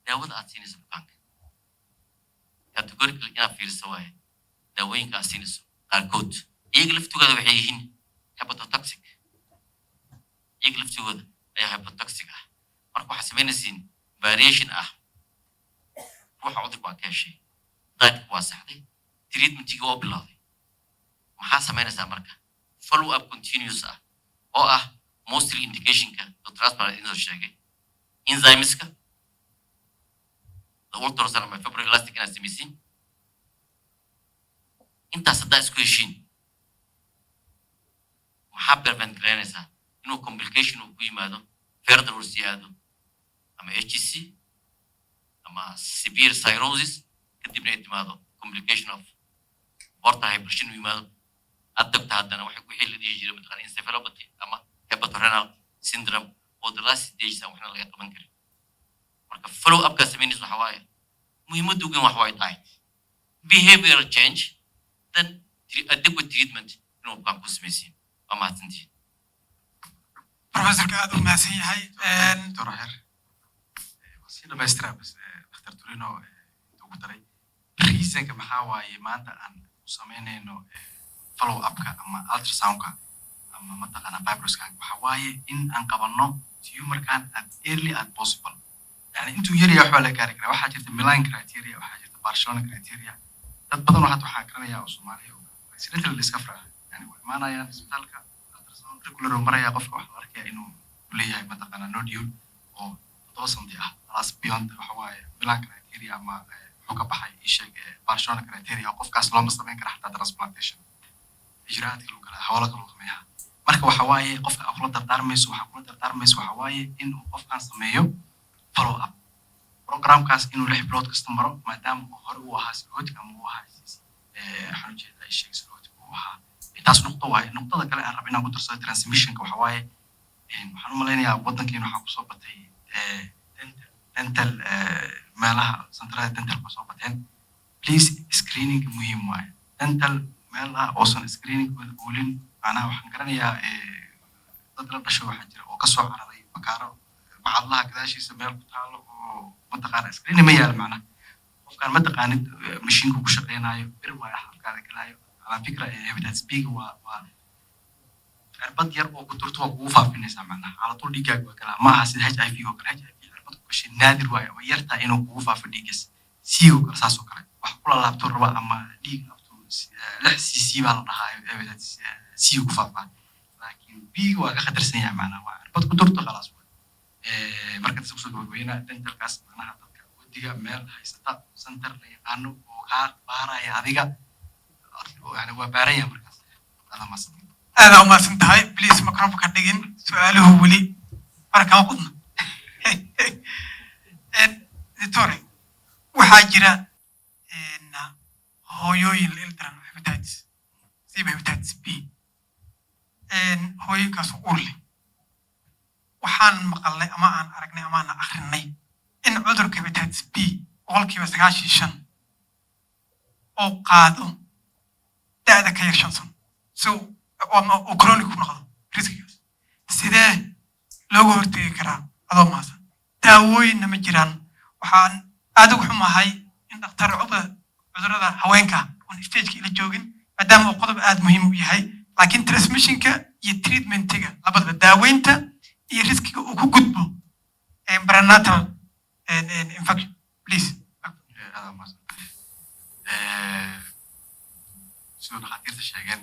daawada aad siinayso bukaanka categorically inaad fiiriso waaye daawooyinka aad siinayso qaarkood iyaga laftigooda waxay yihiin hepatotoxic iyaga laftigooda ayaa hepatotoxic ah marka waxaa samaynaysiin variation ah ruuxa cudurka waa ka heshay dietku waa saxday treatmentiga waa bilowday maxaa samaynaysaa marka follow up continuous ah oo ah mostly indicationka transparent inoo sheegay enzymeska the ultrasound ama fibroelastic inaad samaysiin intaas haddaa isku heshiin maxaa prevent garaynaysaa inuu complication uu ku yimaado further uu sii aado ama HCC ama severe cirrhosis kadibna ay timaado complication of portal hypertension uu yimaado adagta haddana wixii la dhihi jiray mataqaan encephalopathy ama hepatorenal syndrome oo the last stage aan waxna laga qaban karin marka follow up ka samaynayso waxa waaye muhiimaddu ugu wax waaye diet behavioral change then adequate treatment inuu bukaan ku samaysiin waa mahadsantihiin professorka aad u mahadsan yahay دكتور هير وسيلة ما يسترى بس دكتور تورينو دكتوري رئيسك محاوى مانتا أن وسمينا إنه follow up كا أما ultrasound كا أما متقنا fibros كا محاوى إن أنقبلنا tumor كان as early as possible يعني أنتو يري حوالي كاركرا وحاجة ميلان كرايتيريا وحاجة برشلونة كرايتيريا تبدأ واحد وحاكرنا يا أسماري سيرة الإسكافرة يعني ما أنا يعني سبتالك ultrasound regular مرة قف واحد أركي إنه ليه متقنا nodule أو توصل دي خلاص beyond حواي ميلان كرايتيريا أما حكا بحي إيشك برشلونة كرايتيريا وقف كاس لو مستمين كره حتى transplantation إجراءات الوكالة حوالك الوكالة مركب حواي قف أقول دارميس وحقول دارميس وحواي إنه قف كان سميه follow up program كاس إنه لح برود كاستمر ما دام هو هاسلوت كم هو هاس حنجي إيشك سلوت هو تاس نقطة واحد نقطة ذا كلا ربنا قدر صار transmission كحواي waxaan u malaynayaa waddankeena waxaa kusoo batay dental meelaha centrada dentalka soo bateen please screening muhiim waaye dental meelaha oosan screening oolin macnaha waxaan garanayaa dad la dhasho waxaa jira oo kasoo cararay bakaaro bacadlaha gadaashiisa meel ku taalo oo mataqaana screen ma yaal macnaha qofkaan mataqaanid mashiinku ku shaqeynayo bir waa halkaada galaayo على فكرة hepatitis B waa cirbad yar oo ku turto waa kugu faafinaysaa macnaha على طول dhiigaaga waa galaa maaha sida HIV oo kale HIV cirbad ku gashay naadir waaye oo yartaa inuu kugu faafo dhiigas C oo kale saas oo kale wax kula laabto raba ama dhiig qabto 6cc baa la dhahaa hepatitis C ku faafaa laakiin B waa ka khatarsan yahay macnaha waa cirbad ku turto khalaas marka dadka soo gabagabeynaa dentalkaas macnaha dadka wadiga meel haysata center la yaqaano oo kaa baaraya adiga يعني وبارية مركز هذا ما صدق هذا ما سنتهاي بليز ميكروفون كدغين سؤاله ولي بركة قدنا دكتوري waxaa jira hooyooyin la ildaran hepatitis siiba hepatitis B hooyinkaas uur leh waxaan maqalnay ama aan aragnay ama aan akhrinay in cudurka hepatitis B 95% oo qaado da'da ka yar 5 sano so oo chronic ku noqdo riskigaas sidee looga hortagi karaa adoo maasan daawooyinna ma jiraan waxaan aad ugu xumahay in dhakhtar cudurada haweenka on stageka ila joogin maadaama uu qodob aad muhiim u yahay laakiin transmissionka iyo treatmentiga labadaba daaweynta iyo riskiga uu ku gudbo perinatal infection please sidoo dhakhaatiirta sheegeen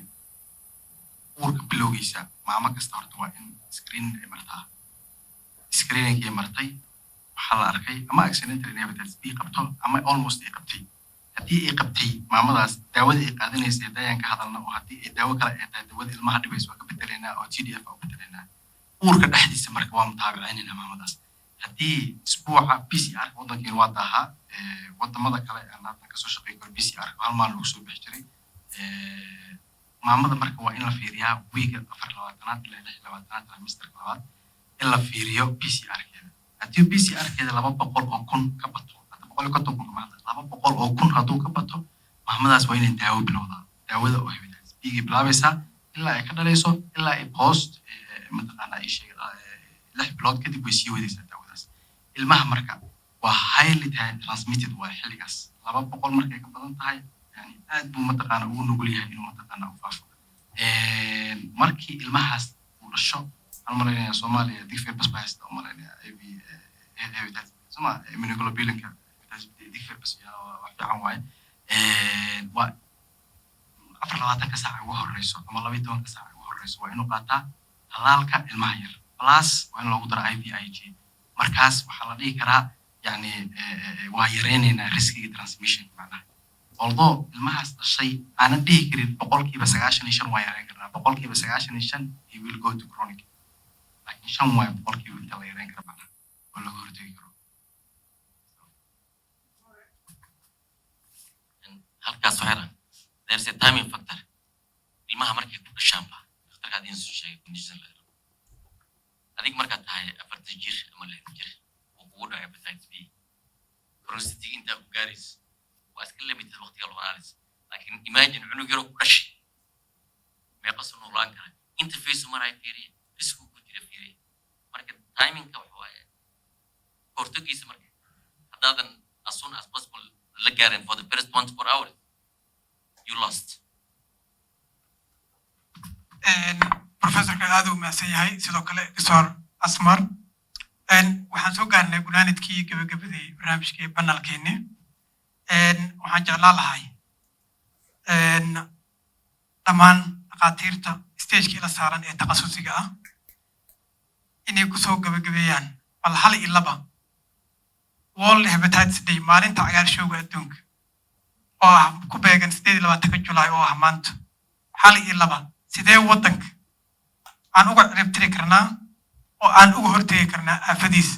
uurka bilowgiisa maamo kasta horta waa in screening ay martaa screening ay martay waxaa la arkay ama accidental hepatitis B qabto ama almost ay qabtay haddii ay qabtay maamadaas daawada ay qaadanaysay dayaan ka hadalna oo haddii ay daawo kale ay tahay daawada ilmaha dhibayso waa ka bedelaynaa oo TDF waa bedelaynaa uurka dhexdiisa marka waa mutaabicaynayna maamadaas haddii isbuuca PCR waddankeena waa daahaa wadamada kale aan hadda kasoo shaqeyn karo PCR hal maalin lagu soo bixi jiray maamada marka waa in la fiiriyaa wiiga 24aad ilaa 26aad trimester-ka labaad in la fiiriyo PCR-keeda haddii PCR-keeda 200 oo kun ka bato 150 kun kama hadla 200 oo kun hadduu ka bato maamadaas waa inay daawo bilowdaa daawada oo hepatitis B bilaabaysaa ilaa ay ka dhalayso ilaa ay post mataqaana ay sheegay 6 bilood kadib way sii wadaysaa daawadaas ilmaha marka waa highly transmitted waa xilligaas 200 markay ka badan tahay يعني aad buu mataqaana ugu nugul yahay inuu mataqaana u faafo markii ilmahaas uu dhasho aan malaynayaa Soomaaliya digfeer bas baa haysta malaynayaa hepatitis sama immunoglobulinka digfeer bas yaa wax fiican waaye waa 24 saac ugu horeyso ama 12 saac ugu horeyso waa inuu qaataa talaalka ilmaha yar plus waa in loogu daro IVIG markaas waxaa la dhihi karaa yani waa yareynaynaa riskiga transmission macnaha although ilmahaas dhashay aanan dhihi karin 95% waa yareyn karnaa 95% he will go to chronic laakiin 5 waa 1% inta la yareyn karo macnaha oo laga hortagi karo halkaas waxaa there's a timing factor ilmaha markay ku dhashaan ba dhakhtarka hadii soo sheegay condition la yiraahdo adig marka tahay 40 jir ama 60 jir oo kugu dhacay hepatitis B chronicity inta ku gaaraysa واسكن لميت الوقت يلا وناليز لكن imagine عنو يرو كدش ما يقصنوا لان كره interface مراي فيري ريسكو كجيره فيري marka timing ka waxa waaye portuguese marka hadaadan as soon as possible la gaarin for the first 24 hours you lost professor ka aad u maasan yahay sidoo kale Dr. Asmar waxaan soo gaarnay gunaanidkii gabagabadii barnaamijkii panelkeena waxaan jeclaan lahay dhammaan dhakhaatiirta stagekii la saaran ee takhasusiga ah inay kusoo gabagabeeyaan bal 1 iyo 2 World Hepatitis Day maalinta cagaarshowga adduunka oo ah ku beegan 28 July oo ah maanta 1 iyo 2 sidee waddanka aan uga ciribtiri karnaa oo aan uga hortagi karnaa aafadiis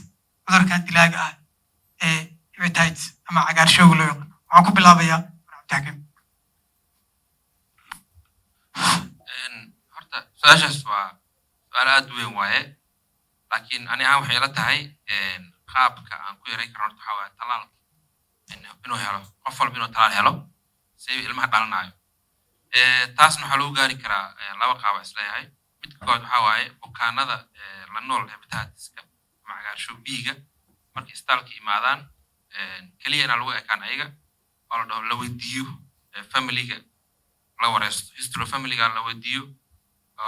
cudurkan dilaaga ah ee hepatitis ama cagaarshowga loo yaqaan waxaan ku bilaabayaa Cabdi horta su'aashaas waa su'aal aad u weyn waaye laakiin ani aan waxay la tahay qaabka aan ku yareyn karno waxa waaye talaalka inuu helo qof walba inuu talaal helo si ilmaha dhalanayo taasna waxaa lagu gaari karaa laba qaaba isleeyahay midka koowaad waxaa waaye bukaanada la nool hepatitiska ama cagaarshow B-ga markay istaalka imaadaan keliya inaan lagu ekaan ayaga oo la dhaho la weydiiyo familiga la wareysto history familiga la weydiiyo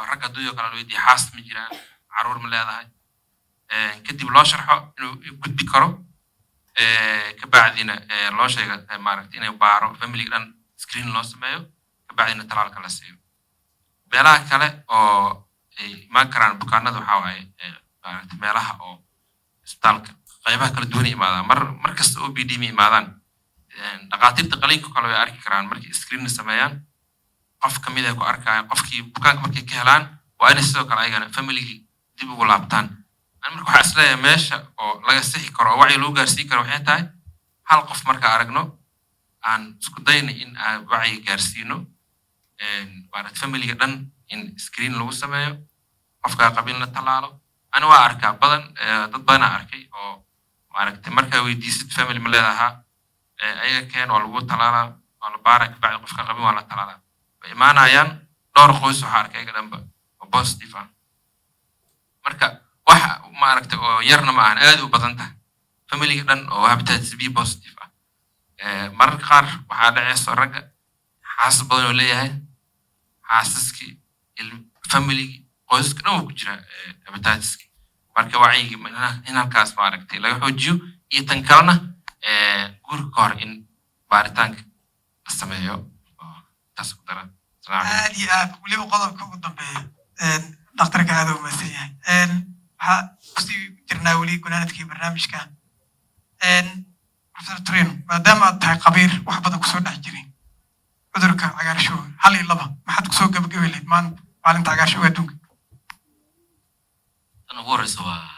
ragga duyo kale la weydiiyo xaas ma jiraan caruur ma leedahay kadib loo sharxo inuu gudbi karo kabacdina loo sheega maaragtay inay baaro familiga dhan screen loo sameeyo kabacdina talaalka la siiyo meelaha kale oo ay imaan karaan bukaanada waxaa waaye maaragtay meelaha oo isbitaalka qaybaha kala duwan imaadaan mar kasta oo OPD ma imaadaan dhaqaatiirta qaliinka kale way arki karaan markay screen sameeyaan qof kamid ah ku arkaya qofkii bukaanka markay ka helaan waa inay sidoo kale ayagana family dib ugu laabtaan marka waxaa isleeyahay meesha oo laga sixi karo oo wacyi lagu gaarsiin karo waxay tahay hal qof marka aragno aan isku dayna in aan wacyi gaarsiino maaragtay familiga dhan in screen lagu sameeyo qofka qabin la talaalo ana waa arkaa badan dad badan arkay oo maaragtay marka weydiisid family ma leedahay ayaga keen oo lagu talaalaa oo la baara kabacdi qofka qabin waa la talaalaa way imaanayaan dhowr qoys waxaa arkay ayaga dhanba oo positive ah marka waxa maaragtay oo yarna ma ahan aad u badan tahay familiga dhan oo hepatitis B positive ah mararka qaar waxaa dhacayso ragga xaasas badan oo leeyahay xaasaskii familigii qoysaska dhan uu ku jira hepatitiska marka wacyigii in halkaas maaragtay laga xoojiyo iyo tan kalena guurka ka hor in baaritaanka la sameeyo oo taas ku dara aad iyo aad weliba qodobka ugu dambeeya dhakhtarka aad u mahadsan yahay waxaa kusii jirnaa weli gunaanadkii barnaamijka professor Trino maadaama aad tahay khabiir wax badan kusoo dhex jiray cudurka cagaarshow hal iyo laba maxaad kusoo gabagabi lahayd maalinta cagaarshow adduunka tan ugu horeysa waa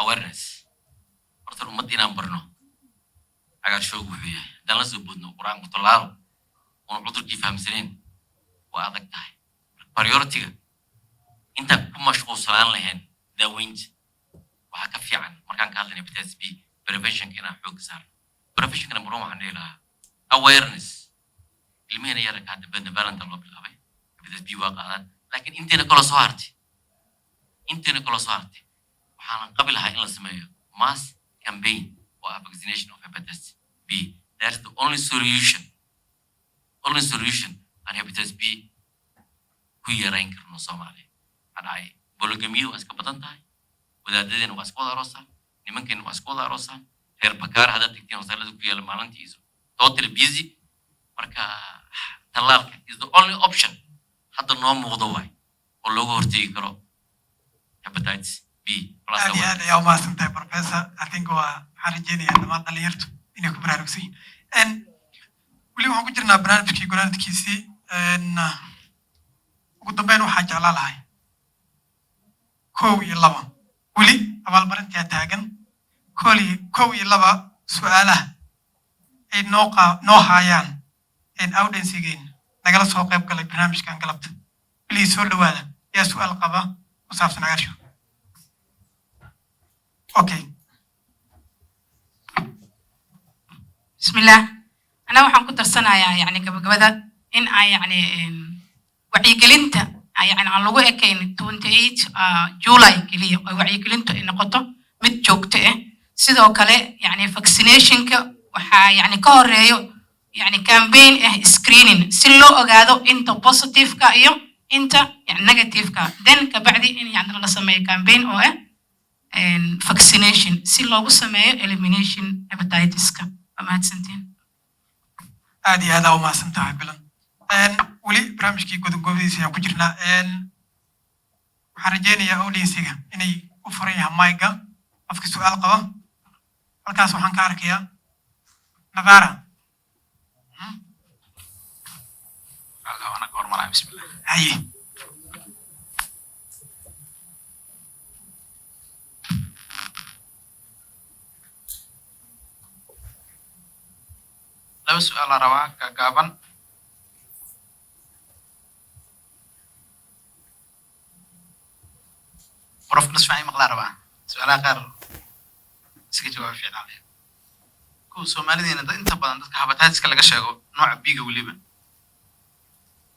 awareness horta ummadda inaan barno cagaarshowgu wuxuu yahay haddaan la soo boodno qur-aanku tallaalo oon cudurkii fahamsanayn waa adag tahay priority-ga intaan ku mashquulsanaan lahayn daaweynta waxaa ka fiican markaan ka hadlayna hepatitis B preventionka inaan xoogga saarno preventionkana muran waxaan dhihi lahaa awareness ilmihina yaraka hadda badna valenta loo bilaabay hepatitis B waa qaadaan laakiin inteena kala soo hartay waxaan qabi lahaa in la sameeyo mass campaign or vaccination of hepatitis B. That's the only solution aan hepatitis B ku yarayn karno Soomaaliya. Hadhay bologamiyadu waa iska badan tahay, wadaadadeena waa iska wada aroosaan, nimankeena waa iska wada aroosaan, reer bakaar haddaad tagtiin wasaaradda ku yaala maalintiisu totally busy. Marka tallaalka is the only option hadda noo muuqdo waay oo looga hortegi karo hepatitis B. aad iyo aad ayaa u mahadsantahay professor. I think waxaan rajeynayaa dhammaan dhalinyartu inay ku baraarugsan yihiin. weli waxaan ku jirnaa barnaamijkii gunaanadkiisii ugu dambeyn waxaan jeclaa lahay 1 iyo 2 weli abaalmarintaa taagan 1 iyo 2 su'aalaha ay noo haayaan audienceigeen nagala soo qayb galay barnaamijkan galabta please soo dhawaada yaa su'aal qaba ku saabsan cagaarshow. Okay. bismillah ana waxaan ku darsanayaa yani gabagabada in ay yani wacyigelinta yani aan lagu ekayn 28 July kaliya oo wacyigelintu ay noqoto mid joogto ah sidoo kale yani vaccinationka waxaa yani ka horeeyo yani campaign screening si loo ogaado inta positive-ka iyo inta yani negative-ka then kabacdi in yani la sameeyo campaign oo vaccination si loogu sameeyo elimination hepatitis-ka. mahadsantiin. aad iyo aad aa u mahadsan tahay bilan. weli barnaamijkii gudagobadiisa ayaan ku jirnaa. waxaan rajeynayaa audiensiga inay u furan yahay mayga qofka su'aal qaba. halkaas waxaan ka arkayaa nadaara. ana ka hormaraa bismillah. haye laba su'aal aan rabaa gaaban. prof nas fiican maqlaa rabaa su'aalaha qaar iska jawaab fiican leh. kuwa Soomaalideena inta badan dadka hepatitis-ka laga sheego nooca B-ga weliba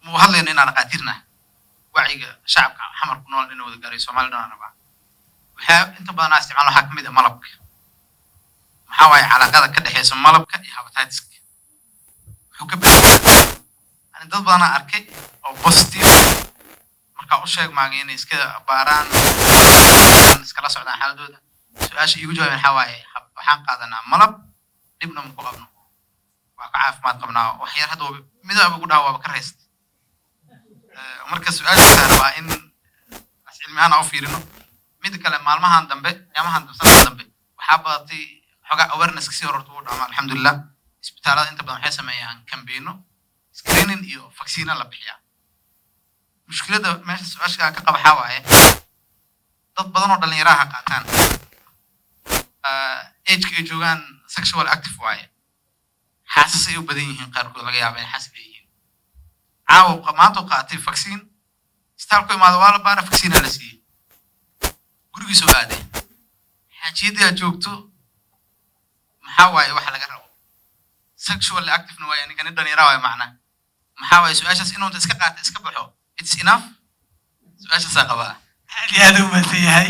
muu hadlayno inaan dhaqaatiirna wacyiga shacabka xamar ku nool inuu wada gaaray Soomaalida aan rabaa waxaa inta badan isticmaal waxaa kamid ah malabka maxaa waaye calaaqada ka dhaxaysa malabka iyo hepatitis-ka wuxuu ka bixin dad badan arkay oo positive marka u sheeg maaga inay iska baaraan iskala socdaan xaaladooda su'aasha igu jawaabeen waxaa waaye waxaan qaadanaa malab dhibna ma ku qabno waa ka caafimaad qabnaa wax yar hadda midaba ugu dhawa waaba ka reest marka su'aasha waa in as cilmi ahaan u fiirino mid kale maalmahan dambe sanadkan dambe waxaa badatay xogaa awareness si horta u dhamaa alxamdulillah isbitaalada inta badan waxay sameeyaan kambeeno screening iyo vaccine la bixiyaa mushkilada meesha su'aasha ka qaba waxaa waaye dad badan oo dhalinyaraha qaataan age ay joogaan sexual active waaye xaasas ay u badan yihiin qaarkood laga yaaba in xaas leeyihiin caawa maanta u qaatay vaccine istaalku imaado waa la baara vaccine la siiyey gurigiisu aaday xaajiyadii aad joogto maxaa waaye waxa laga rabo sexually active na waaye ninkan dhalinyara waaye macna maxaa waaye su'aashaas inuu iska qaato iska baxo it's enough su'aashaas qabaa aad u mahadsan yahay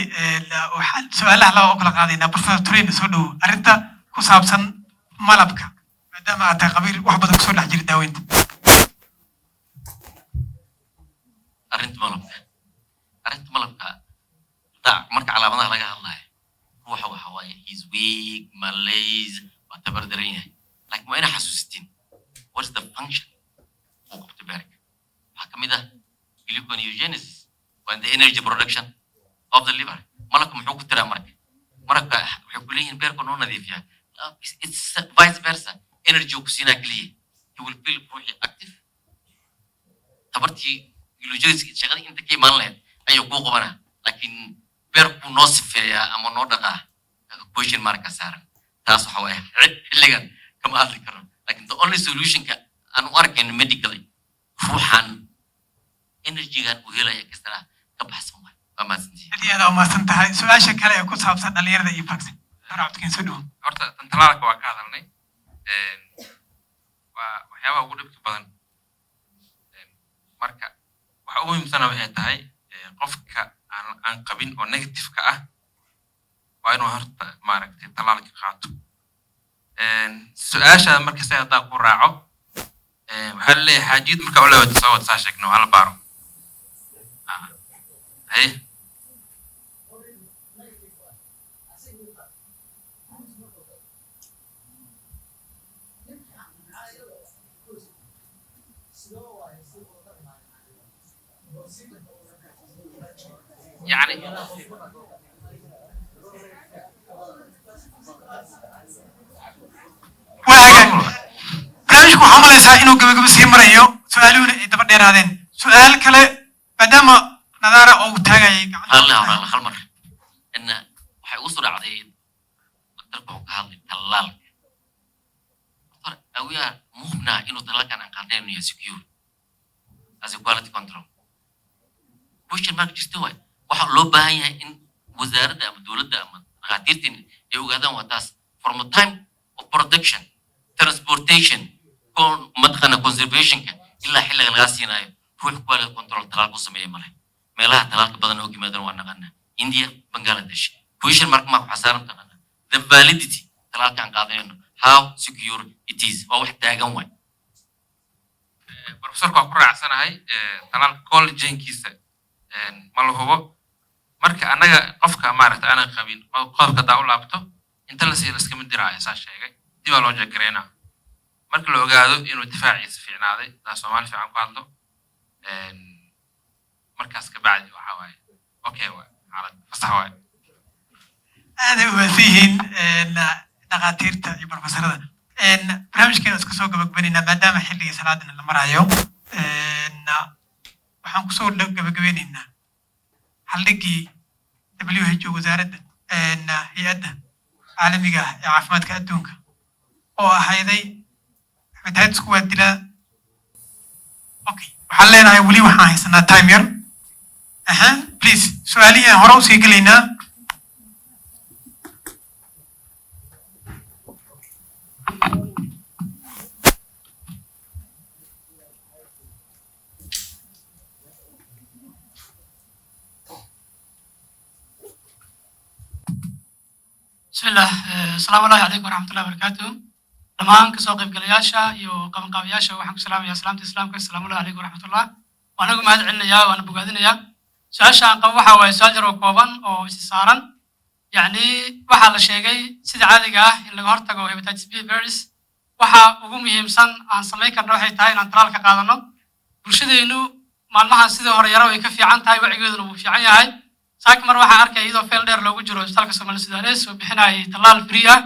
waxaan su'aalaha laba u kala qaadaynaa professor Turin soo dhow arrinta ku saabsan malabka maadaama aad tahay qabiil wax badan kusoo dhex jira daaweynta arrinta malabka marka calaamadaha laga hadlayo ruuxa waxa waaye he's weak malaise waa tabar daran yahay laakiin waa ina xasuusitiin what is the function uu qabto beerka waxaa ka mid ah gluconeogenesis and the energy production of the liver malabka muxuu ku tiraa marka waxay ku leeyihiin beerka noo nadiifiya it's vice versa energy ku siinaa keliya he will feel ruuxi active tabartii gluconeogenesis shaqadii inta ka imaan lahayd ayuu kuu qabanaa laakiin beerku noo sifeeyaa ama noo dhaqaa question marka saaran taas waxa waaye xilligan kama hadli karno laakiin the only solutionka aan u arkayno medically ruuxan energy-gan uu helaya kastana ka baxsan waay waa mahadsantihiin aad u mahadsan tahay su'aasha kale ee ku saabsan dhalinyarada iyo vaccine cabdikeen soo dhow horta tan talaalka waa ka hadalnay waa waxyaabaha ugu dhibka badan marka waxa ugu muhiimsana waxay tahay qofka aan qabin oo negative ka ah waa inuu horta maaragtay talaalka qaato su'aasha marka si hadaa ku raaco waxaa leeyahay xaajid marka u leeyahay soo wad saa sheegno hal baaro hay يعني barnaamijku waxaa malaysaa inuu gabagabo sii marayo su'aaluhuna ay daba dheeraadeen su'aal kale maadaama nadaara oo uu taagayay hal mar in waxay u soo dhacday dalka uu ka hadlay talaalka awiya muhimna inuu talaalkan aan qaadayno iyo secure as a quality control question mark jirto waay waxa loo baahan yahay in wasaaradda ama dowladda ama dhaqaatiirtiin ay ogaadaan waa taas from a time of production transportation madqana conservationka ilaa xilliga laga siinayo ruux quality control talaal ku sameeya male meelaha talaalka badan oo yimaadaan waa naqana India Bangladesh question mark ma waxa saaran taqana the validity talaalka aan qaadayno how secure it is waa wax taagan waay professorka ku raacsanahay talaalka collagenkiisa ma la hubo marka anaga qofka maaragtay aanan qabin qofka daa u laabto inta la siiyo iska mid diraayo saa sheegay dib loo jeegareena marka la ogaado inuu difaaciisa fiicnaaday taa Soomaali fiican ku hadlo markaas ka bacdi waxa waaye okay waa xaalad fasax waay aad u wasiihin dhaqaatiirta iyo professorada barnaamijkeena iska soo gabagabeynaa maadaama xilligii salaadana la marayo waxaan kusoo gabagabeynaynaa haldhigii WHO wasaaradda hay-adda caalamiga ah ee caafimaadka adduunka oo ahayday hepatitis-ku waa dilaa okay waxaan leenahay weli waxaan haysanaa time yar please su'aalihii aan hore usii gelaynaa بسم الله السلام عليكم ورحمة الله وبركاته دمان كسوق قبلياشا يو قبل قبياشا وحنا سلام يا سلامة الإسلام السلام عليكم ورحمة الله وأنا قم هذا عنا يا وأنا بقعدنا يا سؤال قوحة ويساجر وكوبان أو استثارا يعني waxa la sheegay sida caadiga ah in laga hortago hepatitis B virus waxa ugu muhiimsan aan sameyn karno waxay tahay inaan talaalka qaadano bulshadeenu maalmaha sida hore yaro ay ka fiican tahay wacigeeduna uu fiican yahay saakin mar waxa arkay iyadoo feel dheer loogu jiro isbitaalka Soomaaliya Suudaanees oo bixinay talaal free ah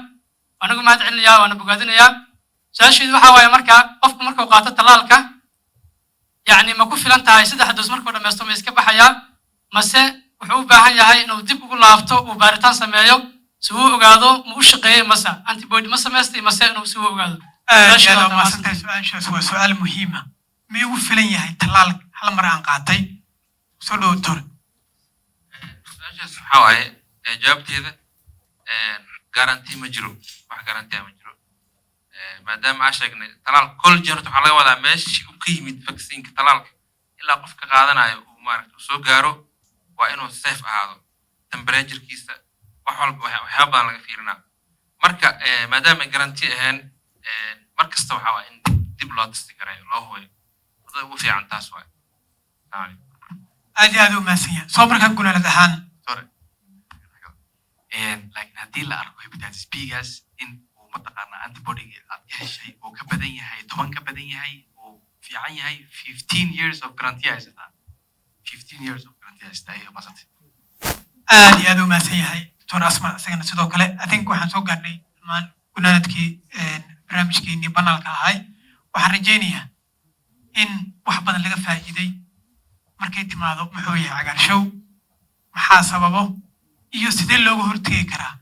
anigu ma hadcinayaa waana bogaadinayaa saashiid waxa waaye qofku markuu qaato talaalka yani ma ku filan tahay saddex doos markuu dhameysto ma iska baxaya mase wuxuu u baahan yahay inuu dib ugu laabto uu baaritaan sameeyo si uu ogaado ma u shaqeeyay mase antibody ma samaystay mase inuu si uu ogaado su-aashaas waa su-aal muhiima miyuu u filan yahay talaal hal mar aan qaatay soo dhow doctor su-aashaas waxaa waaye jawaabteeda garanti ma jiro wax garanti ma jiro maadaama aan sheegnay talaal kol jeer waxaa laga wadaa meeshii uu ka yimid vaccine-ka talaalka ilaa qofka qaadanayo uu maaragtay soo gaaro waa inuu safe ahaado temperature-kiisa wax walba waxyaaba badan laga fiirinaa marka maadaama garanti ahayn mar kasta waxaa waa in dib loo testi garayo loo hubiyo wadada ugu fiican taas waay aad iyo aad u mahadsan yahay soo markaa gunaanad ahaan laakiin haddii la arko hepatitis B-gaas in uu mataqaanaa antibody-ga aad ka heshay uu ka badan yahay 10 ka badan yahay uu fiican yahay 15 years of guarantee haysataa 15 years of guarantee haysataa iyo masate aad iyo aad u mahadsan yahay doctor asma isagana sidoo kale I think waxaan soo gaarnay dhammaan gunaanadkii barnaamijkeenii banaalka ahay waxaan rajaynayaa in wax badan laga faa'iiday markay timaado muxuu yahay cagaarshow maxaa sababo iyo sidee looga hortagi karaa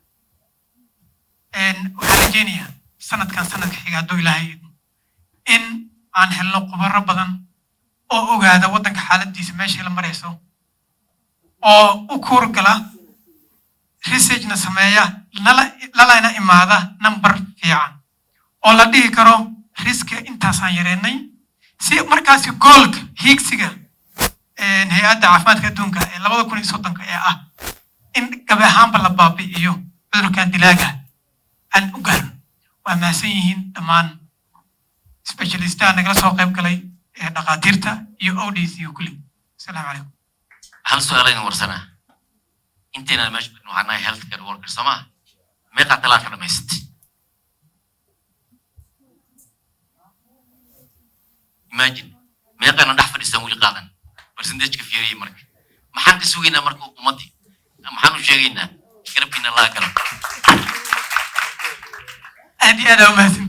waxaan rajaynayaa sanadkan sanadka xiga hadduu ilaahay in aan helno khubaro badan oo ogaada waddanka xaaladiisa meeshay la marayso oo u kuurgala researchna sameeya lalana imaada number fiican oo la dhihi karo riska intaasaan yareynay si markaasi goolka hiigsiga hay-adda caafimaadka adduunka ee 2030 ee ah in gabi ahaanba la baabi'iyo cudurkan dilaaga aan u gaarno waa mahadsan yihiin dhammaan specialistaha nagala soo qayb galay ee dhakhaatiirta iyo ODs iyo kulli asalaamu calaykum hal su'aal ayaan warsanaa intayna meesha waxaan nahay healthcare worker sooma meeqa talaalka dhamaystay imagine meeqana dhex fadhiisan weli qaadan percentage-ka fiiriyay marka maxaan ka sugaynaa marka ummadii maxaan u sheegaynaa garabkiina laa galo aad iyo aad u mahadsan